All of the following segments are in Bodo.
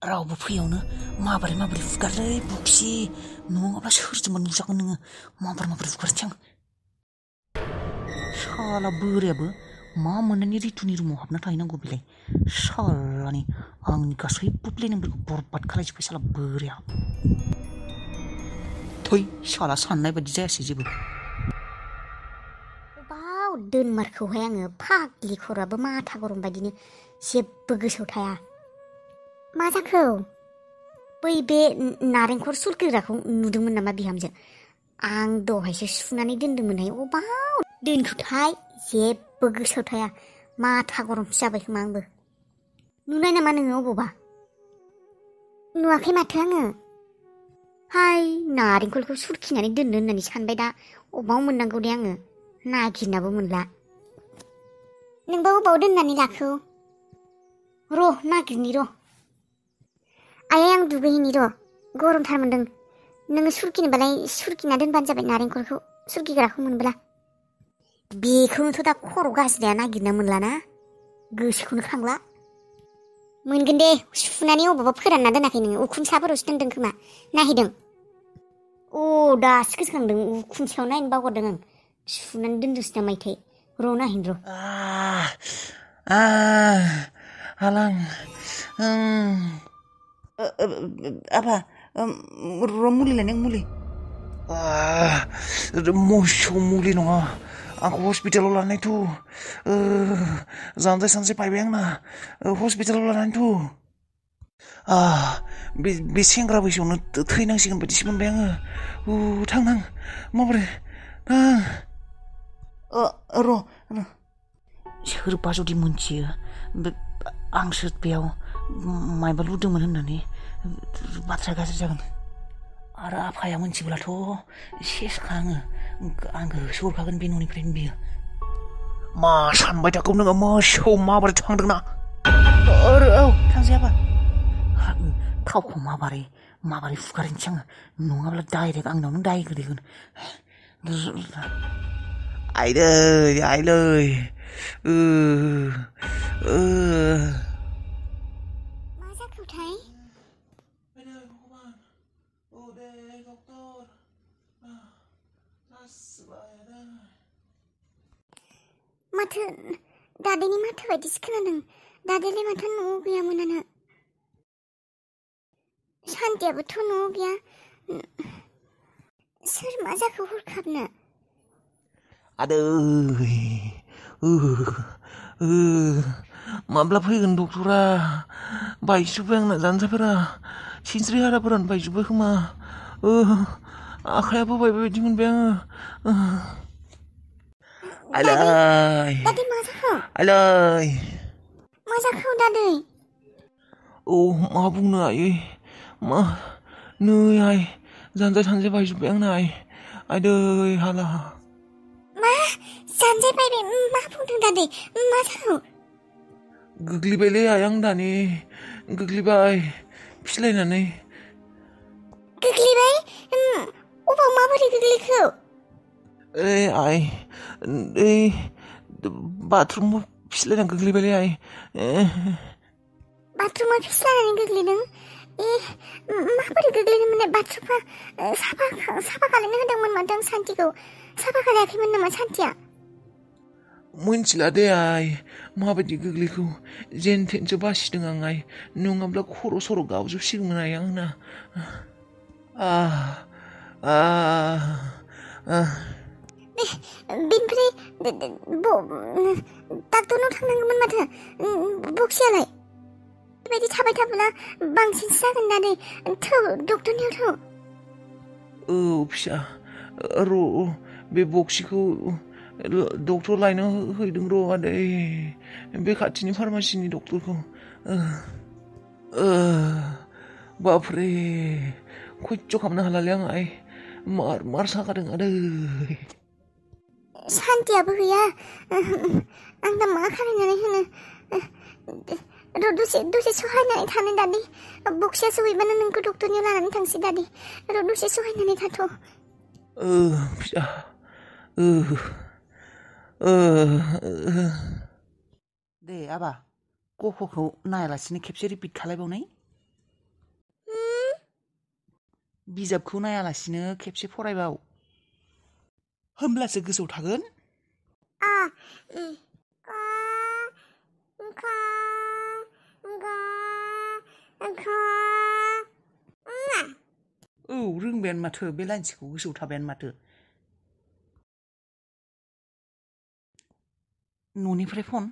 रावबो फैयावनो माबोरै फुगारलै बक्सि नङाब्ला सोरजोंबा नुजागोन नोङो माबोरै फुगारसै आं साला बोरायाबो मा मोननायनि रितुनि रुमाव हाबना थाहैनांगौ बेलाय सालानि आंनि गासैबो प्लेनिंफोरखौ बरबाद खालायजोब्बाय साला बोराया थै साला साननाय बायदि जायासै जेबो बाव दोनमारखौहाय आङो फाग्लि खराबो माथा गरम बायदिनो जेबो गोसोआव थाया मा जाखो बै बे नारेंखल सुरकिग्राखौ नुदोंमोन नामा बिहामजो आं दहायसो सुनानै दोनदोंमोनहाय अबाव दोनखोथाय जेबो गोसोआव थाया माथा गरमसो जाबाय खोमा आंबो नुनाय नामा नोङो अबावबा नुवाखै माथो आङो हाय नारेंखलखौ सुरखिनानै दोननो होननानै सानबाय दा अबाव मोननांगौ दे आङो नागिरनाबो मोनला नोंबा अबाव दोननानै लाखो र' नागिरनि र' आयै आं दुगैहैनि र' गरमथार मोनदों नोङो सुरकिनोबालाय सुरकिना दोनबानो जाबाय नारेंखलखौ सुरकिग्राखौ मोनब्ला बेखौनोथ' दा खर' गाज्रिया नागिरना मोनलाना गोसोखौनो खांला मोनगोन दे सुनानै अबावबा फोरानना दोनाखै नोङो उखुम साफोरावसो दोनदों खोमा नायहैदों अ दासो गोसोखांदों उखुम सायाव नायनो बावगारदों आं सुनानै दोनदोंसो नामायथाय र' नायहैनो र' हालां आफा र' मुलि लायनो मुलि मोसौ मुलि नङा आंखौ हस्पिटालाव लानायथ' जानजाय सानसे बायबाय आंना हस्पिटालाव लानायथ' बे सेंग्रा बैसोआवनो थैनांसिगोन बायदिसो मोनबाय आङो थां माबोरै थां र' सोरबा जुदि मोनथियो आंसो बेयाव मायबा लुदोंमोन होननानै बाथ्राया गाज्रि जागोन आरो आफाया मोनथिब्लाथ' सेसखा आंखौ होसोहरखागोन बे न'निफ्रायनो बियो मा सानबाय थागौ नोङो मोसौ माबोरै थांदोंना औ थांजायाबा थावखौ माबोरै फुगारनोसै आङो नङाब्ला डाइरेक्ट आंनावनो दाय गोलैगोन आइलै मा जाखोथाय माथो दादैनि माथो बायदिसो खोनादों दादैलाय माथो न'आव गैयामोनानो सान्थियाबोथ' न'आव गैया सोर मा जाखो हरखाबनो आदै माब्ला फैगोन डक्टरा बायजोब्बाय आंना जानजायफोरा सिनस्रि हाराफोरानो बायजोब्बाय खोमा आखायाबो बायबाय बायदि मोनबाय आङो दादै मा जाखो आइलै मा जाखो दादै मा बुंनो आयै मा नै आइ जानजाय सानजाय बायजोब्बाय आंना आइदै हाला मा जानजाय बायबाय मा बुंदों दादै मा जाखो गोग्लैबायलै आइ आं दानि गोग्लैबाय फिस्लायनानै गोग्लैबाय अबाव माबोरै गोग्लैखो आइ बाथरुमाव फिस्लायनानै गोग्लैबायलै आइ बाथरुमाव फिस्लायनानै गोग्लैदों माबोरै गोग्लैदोंमोनलाय बाथरुमा साफा खालामनो होदोंमोन माथो आं सान्थिखौ साफा खालायाखैमोन नामा सान्थिया मोनथिला दे आइ माबायदि गोग्लैखौ जेन थेनसो बासिदों आं आइ नङाब्ला खर' सर' गावजोबसिगौमोन आइ आंना बेनिफ्राय डाक्टरनाव थांनांगौमोन माथो बक्सियालाय बेबायदि थाबाय थाब्ला बांसिनसो जागोन दादै थौ डक्टरनियाव थौ फिसा र' बे बक्सिखौ डक्टर लायनो हैदों र' आदै बे खाथिनि फार्मासिनि डक्टरखौ बापरे खयज' खालामनो हालालै आं आइ मार सागादों आदै सान्थियाबो गैया आं दा मा खालामनानै होनो दसे सहायनानै थानो दादै बक्सिया सहैबानो नोंखौ डक्टरनियाव लानानै थांसै दादै दसे सहायनानै थाथ' फिसा दे आबा गफ'खौ नायालासिनो खेबसे रिपिट खालायबावनाय बिजाबखौ नायालासिनो खेबसे फरायबाव होमब्लासो गोसोआव थागोन आ इ क ग घ औ रोंबायानो माथो बे लाइनसेखौ गोसोआव थाबायानो माथो न'निफ्राय फन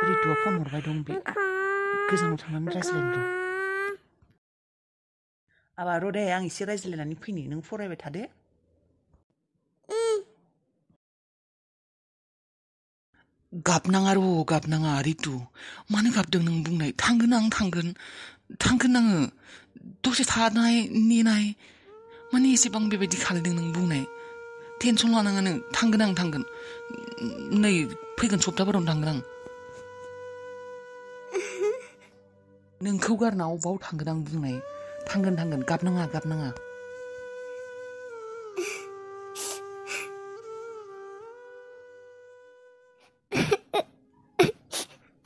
रितुआ फन हरबाय दं बे गोजानाव थांनानै रायज्लायनो र' आबा र' दे आं एसे रायज्लायनानै फैनि नों फरायबाय थादे गाबनाङा रितु मानो गाबदों नों बुंनाय थांगोन आङो दसे थानाय नेनाय माने एसेबां बेबायदि खालायदों नों बुंनाय टेनसन लानाङा नों थांगोन नै फैगोन सप्ताफोरावनो थांगोन आं नोंखौ गारना अबाव थांगोन आं बुंनाय थांगोन गाबनाङा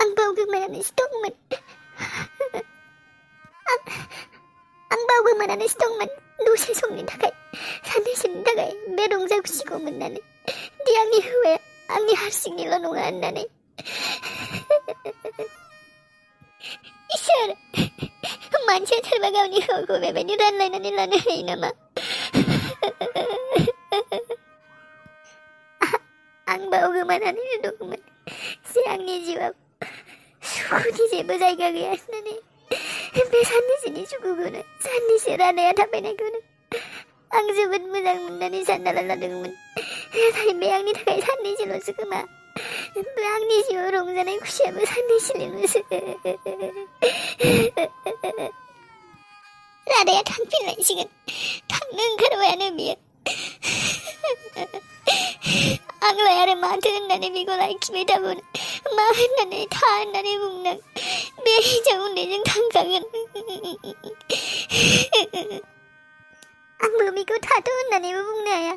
आं बावगोमानानैसो दंमोन आं बावगोमानानैसो दंमोन दसे समनि थाखाय साननैसोनि थाखाय बे रंजा खुसिखौ मोननानै दि आंनि हौवाया आंनि हारसिंनिल' नङा होननानै इसोर मानसिया सोरबा गावनि हौवाखौ बेबायदि रानलायनानै लानो हायो नामा आं बावगोमानानै दंमोन जे आंनि जिउआव सुखुनि जेबो जायगा गैया होननानै बे साननैसोनि सुखुखौनो साननैसो रानाया थाबायनायखौनो आं जोबोद मोजां मोननानै सानना लादोंमोन नाथाय बे आंनि थाखाय साननैसोल'सो खोमा बे आंनि जिउआव रंजानाय खुसियाबो साननैसोल'सो रादाया थांफिनलायसिगोन थांनो ओंखारबायानो बियो आंलाय आरो माथो होननानै बेखौ लाखिबाय थागोन मा होननानै था होननानै बुंदों बे हिनजाव उन्दैजों थांखागोन आंबो बेखौ थाथ' होननानैबो बुंनो हाया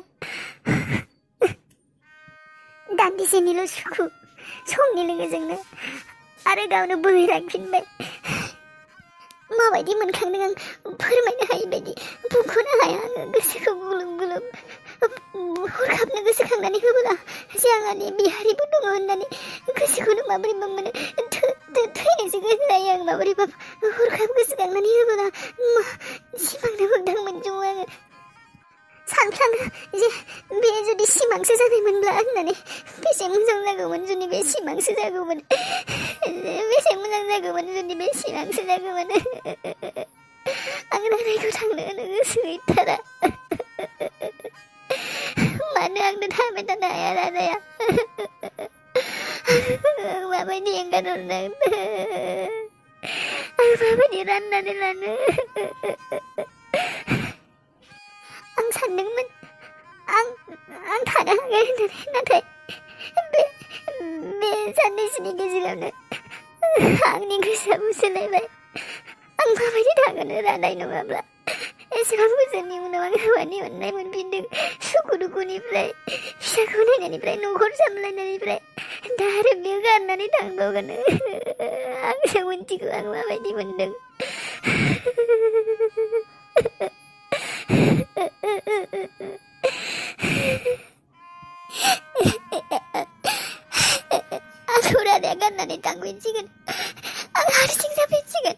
दान्दिसेनिल' सुखु समनि लोगोजोंनो आरो गावनो बोहैलांफिनबाय माबायदि मोनखांदों आं फोरमायनो हायि बायदि बुख'नो हाया आङो गोसोखौ गुलुब हरखाबनो गोसोखांनानै होबोला जे आंहानि बिहारिबो दङ होननानै गोसोखौनो माबोरैबा मोनो थैनोसो गोसो जायो आं माबोरैबा हरखाब गोसोखांनानै होबोला सिमांनो मोगदां मोनजोबो आङो सानफ्रामो जे बे जुदि सिमांसो जानायमोनब्ला होननानै बेसे मोजां जागौमोन जुदि बे सिमांसो जागौमोन बेसे मोजां जागौमोन जुदि बे सिमांसो जागौमोन आं रायनायखौ थांनो होनो गोसो गैथारा मानो आंनो थाबाय थानो हाया राजाया आं माबायदि एंगारहरनो आं माबायदि राननानै लानो आं सानदोंमोन आं थानो हागोन होननानै नाथाय बे साननैसोनि गेजेरावनो आंनि गोसोआ बुसोलायबाय आं माबायदि थागोन रानाय नङाब्ला एसेबां बोसोरनि उनाव आं हौवानि अननाय मोनफिनदों सुखु दुखुनिफ्राय फिसाखौ नायनायनिफ्राय न'खर सामलायनायनिफ्राय दा आरो बेयो गारनानै थांबावगोन आंसो मिन्थिगौ आं माबायदि मोनदों आंखौ रादाया गारनानै थांफिनसिगोन आं हारसिं जाफिनसिगोन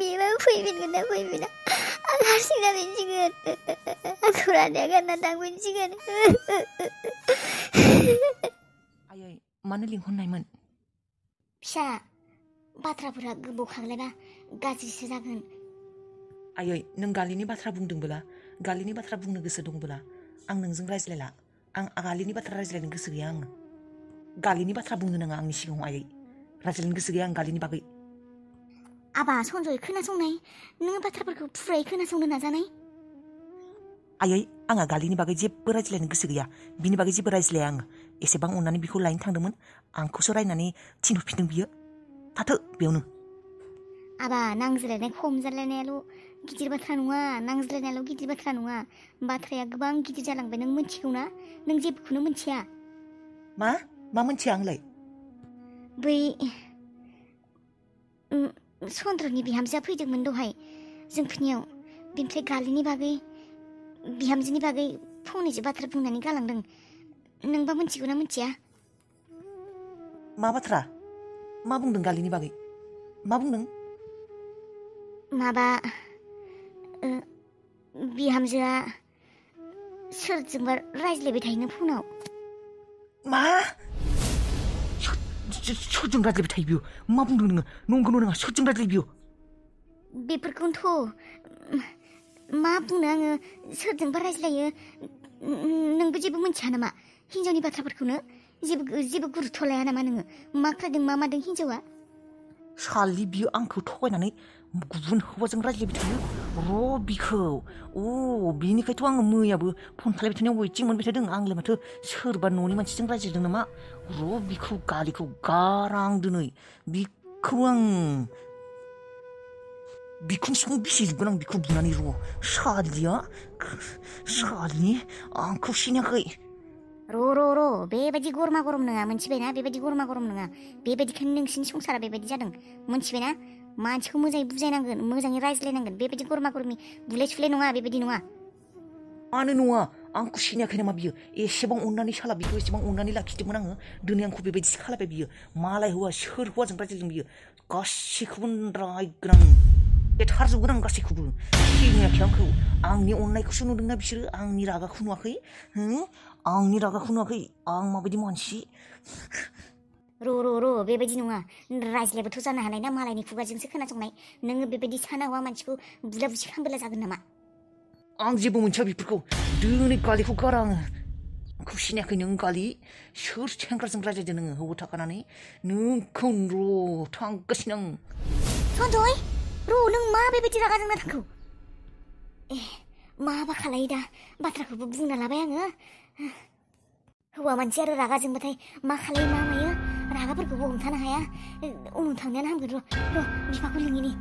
बियोबाबो फैफिनगोन ना फैफिना आं हारसिं जाफिनसिगोन आंखौ रादाया गारना थांफिनसिगोन आयै मानो लिंहरनायमोन फिसा बाथ्राफोरा गोबाव खांलायबा गाज्रिसो जागोन आयै नों गालिनि बाथ्रा बुंदोंबोला गालिनि बाथ्रा बुंनो गोसो दंबोला आं नोंजों रायज्लायला आं गालिनि बाथ्रा रायज्लायनो गोसो गैया आङो गालिनि बाथ्रा बुंनो नाङा आंनि सिगाङाव आयै रायज्लायनो गोसो गैया आं गालिनि बागै आबा सन्जय खोनासंनाय नोङो बाथ्राफोरखौ फुरायै खोनासंनो नाजानाय आयै आंहा गालिनि बागै जेबो रायज्लायनो गोसो गैया बिनि बागै जेबो रायज्लाया आङो एसेबां अननानै बिखौ लायनो थांदोंमोन आंखौसो रायनानै थिनहरफिनदों बियो थाथो बेयावनो आबा नांज्लायनाय खम जालायनायाल' गिदिर बाथ्रा नङा नांज्लायनायाल' गिदिर बाथ्रा नङा बाथ्राया गोबां गिदिर जालांबाय नों मिथिगौ ना नों जेबोखौनो मिथिया मा मिथिया आंलाय बै चन्द्रनि बिहामजोआ फैदोंमोन दहाय जोंफोरनियाव बेनिफ्राय गालिनि बागै बिहामजोनि बागै फंनैसो बाथ्रा बुंनानै गालांदों नोंबा मिथिगौ ना मिथिया मा बाथ्रा मा बुंदों गालिनि बागै मा बुंदों माबा बिहामजोआ सोरजोंबा रायज्लायबाय थायोनो फनाव मा सोरजों रायज्लायबाय थायो बियो मा बुंदों नोङो नंगौना नङा सोरजों रायज्लायो बियो बेफोरखौनोथ' मा बुंनो आङो सोरजोंबा रायज्लायो नोंबो जेबो मिथिया नामा हिन्जावनि बाथ्राफोरखौनो जेबो गुरुत्व लाया नामा नोङो मा खादों मा मादों हिन्जावा सालि बियो आंखौ थगायनानै गुबुन हौवाजों रायज्लायबाय थायो र' बिखौ बिनिखायथ' आङो मैयाबो फन खालायबाय थानायाव वेटिं मोनबाय थादों आंलाय माथो सोरबा न'नि मानसिजों रायज्लायदों नामा र' बिखौ गालिखौ गारां दिनै बिखौ आं बिखौनो सिफुं बिसिजोबगोन आं बिखौ बुनानै र' सालिनि आंखौ सिनायाखै र' बेबायदि गरमा गरम नङा मोनथिबायना बेबायदि गरमा गरम नङा बेबायदिखायनो नोंसिनि संसारा बेबायदि जादों मोनथिबायना मानसिखौ मोजाङै बुजायनांगोन मोजाङै रायज्लायनांगोन बेबायदि गरमा गरमि बुलाय सुलाय नङा बेबायदि नङा मानो नङा आंखौ सिनायाखै नामा बियो एसेबां अननानै साला बिखौ एसेबां अननानै लाखिदोंमोन आङो दिनै आंखौ बेबायदिसो खालायबाय बियो मालाय हौवा सोर हौवाजों रायज्लायदों बियो गासैखौबो रायगोन आं बेथारजोबगोन आं गासैखौबो सिनायाखै आंखौ आंनि अननायखौसो नुदोंना बिसोरो आंनि रागाखौ नुवाखै आंनि रागाखौ नुवाखै आं माबायदि मानसि र' बेबायदि नङा रायज्लायबाथ' जानो हानाय ना मालायनि खुगाजोंसो खोनासंनाय नोङो बेबायदि साना हौवा मानसिखौ बुला बुसि खालामबोला जागोन नामा आं जेबो मोनथिया बेफोरखौ दिनै गालिखौ गारा आङो आंखौ सिनायाखै नों गालि सोर सेंग्राजों रायज्लायदों नोङो हौवा थाखानानै नोंखौ र' थांगासिनो आं सन्जय नों मा बेबायदि रागा जोंना थांखौ माबा खालायो दा बाथ्राखौबो बुंना लाबाय आङो हौवा मानसि आरो रागा जोंबाथाय मा खालायो मा मायो रागाफोरखौबो हमथानो हाया उनाव थांनायानो हामगोन र' बिफाखौ लिंहैनि